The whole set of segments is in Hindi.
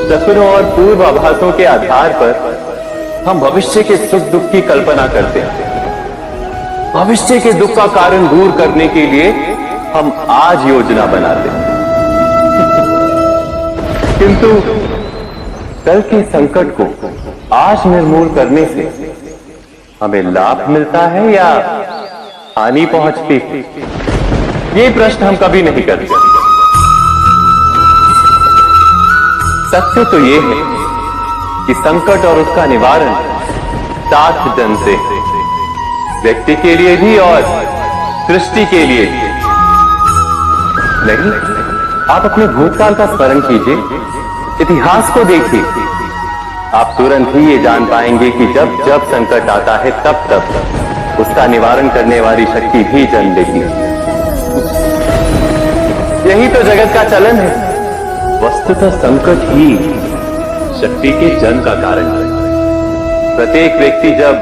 चक्रों और पूर्वाभासों के आधार पर हम भविष्य के सुख दुख की कल्पना करते हैं। भविष्य के दुख का कारण दूर करने के लिए हम आज योजना बनाते हैं। किंतु कल के संकट को आज निर्मूल करने से हमें लाभ मिलता है या हानि पहुंचती है? ये प्रश्न हम कभी नहीं करते। सत्य तो ये है कि संकट और उसका निवारण सात जन से, व्यक्ति के लिए भी और सृष्टि के लिए भी। नहीं, आप अपने भूतकाल का स्मरण कीजिए, इतिहास को देखिए, आप तुरंत ही ये जान पाएंगे कि जब जब संकट आता है तब तब उसका निवारण करने वाली शक्ति भी जन्म लेती है। यही तो जगत का चलन है। वस्तुतः संकट ही शक्ति के जन्म का कारण है। प्रत्येक व्यक्ति जब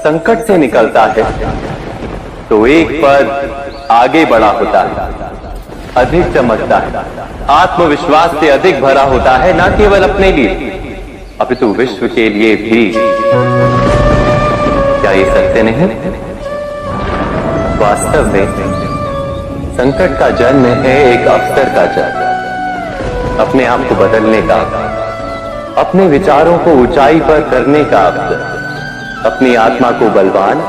संकट से निकलता है तो एक पद आगे बढ़ा होता है, अधिक चमकता है, आत्मविश्वास से अधिक भरा होता है, न केवल अपने लिए अपितु विश्व के लिए भी। क्या ये सत्य नहीं? वास्तव में संकट का जन्म है एक अवसर का जन्म, अपने आप को बदलने का, अपने विचारों को ऊंचाई पर करने का अवसर, अपनी आत्मा को बलवान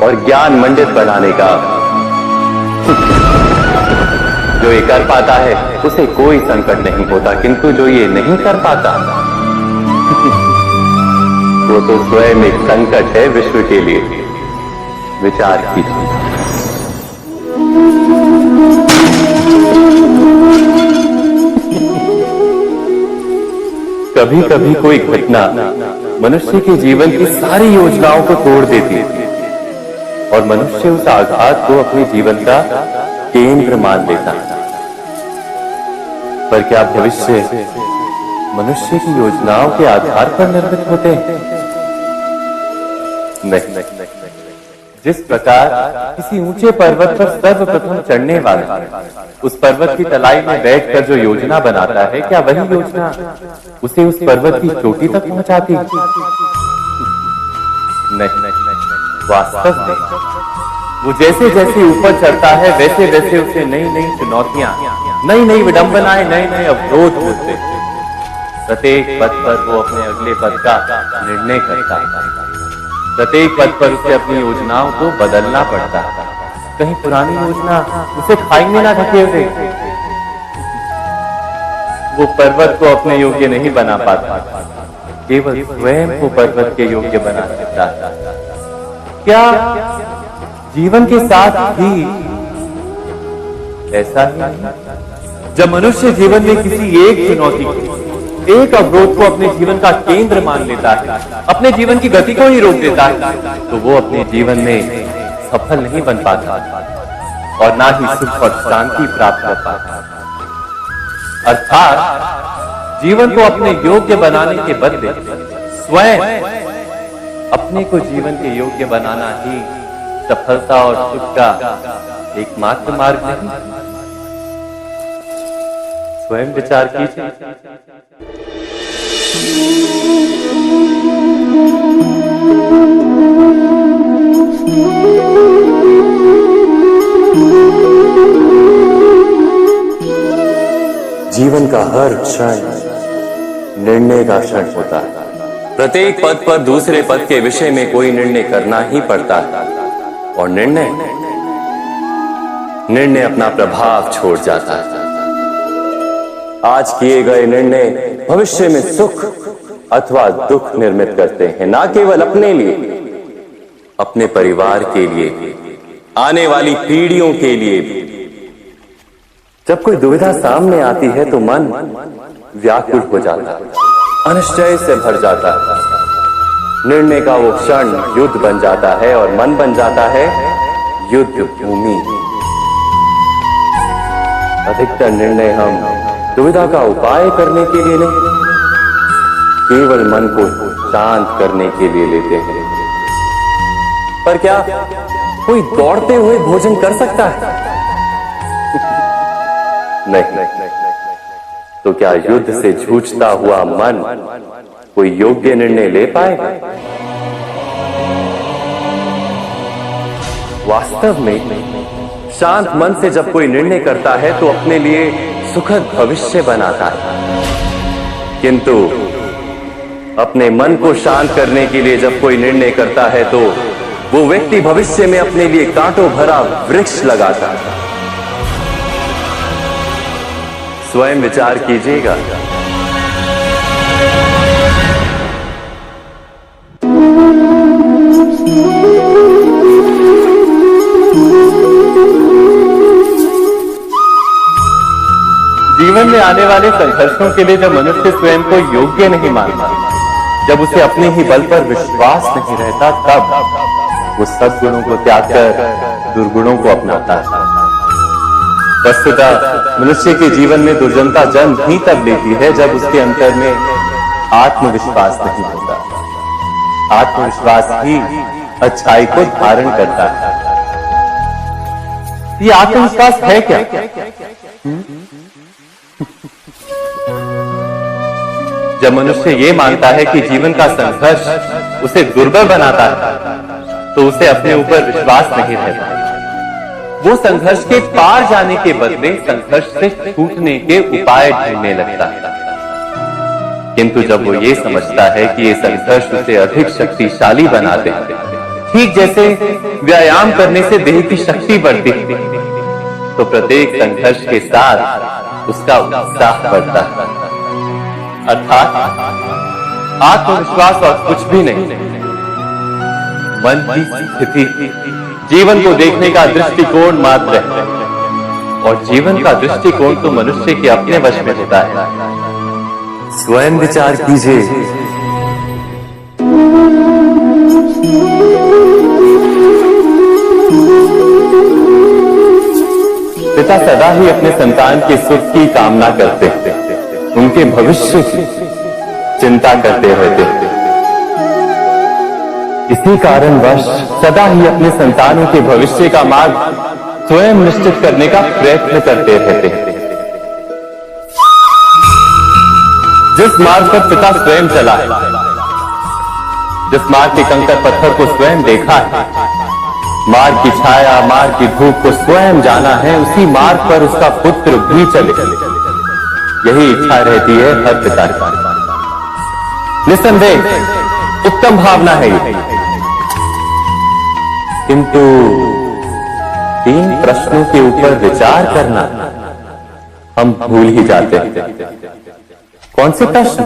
और ज्ञान मंडित बनाने का। जो ये कर पाता है उसे कोई संकट नहीं होता, किंतु जो ये नहीं कर पाता वो तो स्वयं एक संकट है विश्व के लिए। विचार कीजिए। कभी कभी कोई घटना मनुष्य के जीवन की सारी योजनाओं को तोड़ देती है और मनुष्य उस आघात को अपने जीवन का केंद्र मान लेता है। पर क्या भविष्य मनुष्य की योजनाओं के आधार पर निर्मित होते हैं? नहीं। जिस प्रकार किसी ऊंचे पर्वत पर सर्वप्रथम चढ़ने वाला उस पर्वत की तलाई में बैठकर जो योजना बनाता है, क्या वही योजना उसे उस पर्वत की चोटी तक पहुंचाती? नहीं। वास्तव में वो जैसे जैसे ऊपर चढ़ता है वैसे वैसे उसे नई नई चुनौतियां, नई नई विडंबनाएं, नए नए अवरोध मिलते हैं। प्रत्येक पद पर वो अपने अगले पद का निर्णय करता है। प्रत्येक पद पर उसे अपनी योजनाओं को बदलना पड़ता है। कहीं पुरानी योजना उसे खाई में ना धकेल। वो पर्वत को अपने योग्य नहीं बना पाता, केवल स्वयं को पर्वत के योग्य बना सकता है। क्या जीवन के साथ भी ऐसा ही नहीं? जब मनुष्य जीवन में किसी एक चुनौती को, एक अवरोध को अपने जीवन का केंद्र मान लेता है, अपने जीवन की गति को ही रोक देता है, तो वो अपने जीवन में सफल नहीं बन पाता और ना ही सुख और शांति प्राप्त कर पाता। अर्थात जीवन को अपने योग्य बनाने के बदले स्वयं अपने को जीवन के योग्य बनाना ही सफलता और सुख का एकमात्र मार्ग नहीं। स्वयं विचार कीजिए। जीवन का हर क्षण निर्णय का क्षण होता है। प्रत्येक पद पर दूसरे पद के विषय में कोई निर्णय करना ही पड़ता है और निर्णय अपना प्रभाव छोड़ जाता है। आज किए गए निर्णय भविष्य में सुख अथवा दुख निर्मित करते हैं, ना केवल अपने लिए, अपने परिवार के लिए, आने वाली पीढ़ियों के लिए भी। जब कोई दुविधा सामने आती है तो मन व्याकुल हो जाता है, अनिश्चय से भर जाता है। निर्णय का वो क्षण युद्ध बन जाता है और मन बन जाता है युद्ध भूमि। अधिकतर निर्णय हम दुविधा का उपाय करने के लिए नहीं, केवल मन को शांत करने के लिए लेते हैं। पर क्या कोई दौड़ते हुए भोजन कर सकता है? नहीं। तो क्या युद्ध से जूझता हुआ मन कोई योग्य निर्णय ले पाएगा? वास्तव में शांत मन से जब कोई निर्णय करता है तो अपने लिए सुखद भविष्य बनाता है, किंतु अपने मन को शांत करने के लिए जब कोई निर्णय करता है तो वो व्यक्ति भविष्य में अपने लिए कांटों भरा वृक्ष लगाता है। स्वयं विचार कीजिएगा। जीवन में आने वाले संघर्षों के लिए जब मनुष्य स्वयं को योग्य नहीं मानता, जब उसे अपने ही बल पर विश्वास नहीं रहता, तब वो सद्गुणों को त्याग कर दुर्गुणों को अपनाता है। वस्तुतः मनुष्य के जीवन में दुर्जनता जन्म ही तब लेती है जब उसके अंतर में आत्मविश्वास नहीं होता। आत्मविश्वास ही अच्छाई को धारण करता है। ये आत्मविश्वास है क्या? जब मनुष्य ये मानता है कि जीवन का संघर्ष उसे दुर्बल बनाता है, तो उसे अपने ऊपर विश्वास नहीं रहता। वो संघर्ष के पार जाने के बदले संघर्ष से छूटने के उपाय ढूंढने लगता है। किंतु जब वो ये समझता है कि ये संघर्ष उसे अधिक शक्तिशाली बनाते हैं, ठीक जैसे व्यायाम करने से देह की शक्ति बढ़ती है, तो प्रत्येक संघर्ष के साथ उसका उत्साह बढ़ता है। अर्थात आत्मविश्वास और कुछ भी नहीं, मन की स्थिति जीवन को देखने का दृष्टिकोण मात्र है, और जीवन का दृष्टिकोण तो मनुष्य के अपने वश में होता है। स्वयं विचार कीजिए। पिता सदा ही अपने संतान के सुख की कामना करते हैं, उनके भविष्य की चिंता करते रहते हैं। इसी कारणवश सदा ही अपने संतानों के भविष्य का मार्ग स्वयं निश्चित करने का प्रयत्न करते रहते हैं। जिस मार्ग पर पिता स्वयं चला है, जिस मार्ग के कंकर पत्थर को स्वयं देखा है, मार्ग की छाया, मार्ग की धूप को स्वयं जाना है, उसी मार्ग पर उसका पुत्र भी चले। यही इच्छा रहती है हर पिता की। निस्संदेह उत्तम भावना है ये, किंतु 3 प्रश्नों के ऊपर विचार करना हम भूल ही जाते हैं। कौन से प्रश्न?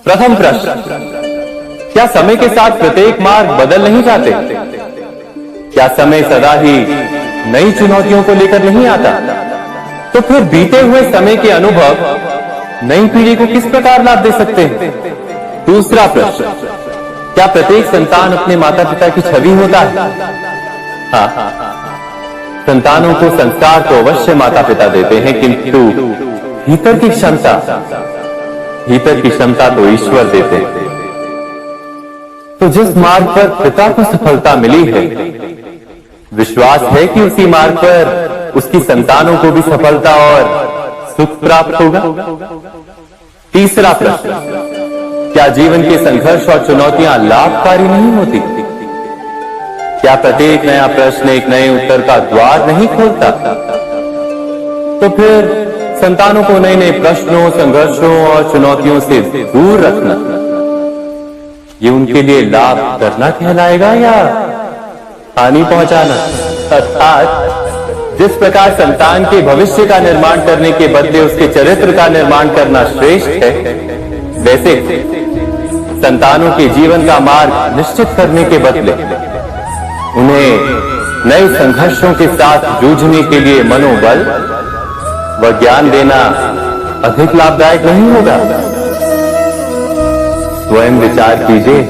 प्रथम प्रश्न, क्या समय के साथ प्रत्येक मार्ग बदल नहीं जाते? क्या समय सदा ही नई चुनौतियों को लेकर नहीं आता? तो फिर बीते हुए समय के अनुभव नई पीढ़ी को किस प्रकार लाभ दे सकते हैं? दूसरा प्रश्न, क्या प्रत्येक संतान अपने माता पिता की छवि होता है? हाँ, संतानों को संस्कार तो अवश्य माता पिता देते हैं, किंतु भीतर की क्षमता तो ईश्वर देते हैं। तो जिस मार्ग पर पिता को सफलता मिली है, विश्वास है कि उसी मार्ग पर उसकी संतानों को भी सफलता और सुख प्राप्त होगा। तीसरा प्रश्न, क्या जीवन के संघर्ष और चुनौतियां लाभकारी नहीं होती? क्या प्रत्येक नया प्रश्न एक नए उत्तर का द्वार नहीं खोलता? तो फिर संतानों को नए नए प्रश्नों, संघर्षों और चुनौतियों से दूर रखना, ये उनके लिए लाभ करना कहलाएगा या हानि पहुंचाना? अर्थात जिस प्रकार संतान के भविष्य का निर्माण करने के बदले उसके चरित्र का निर्माण करना श्रेष्ठ है, वैसे संतानों के जीवन का मार्ग निश्चित करने के बदले उन्हें नए संघर्षों के साथ जूझने के लिए मनोबल व ज्ञान देना अधिक लाभदायक नहीं होगा? स्वयं विचार कीजिए।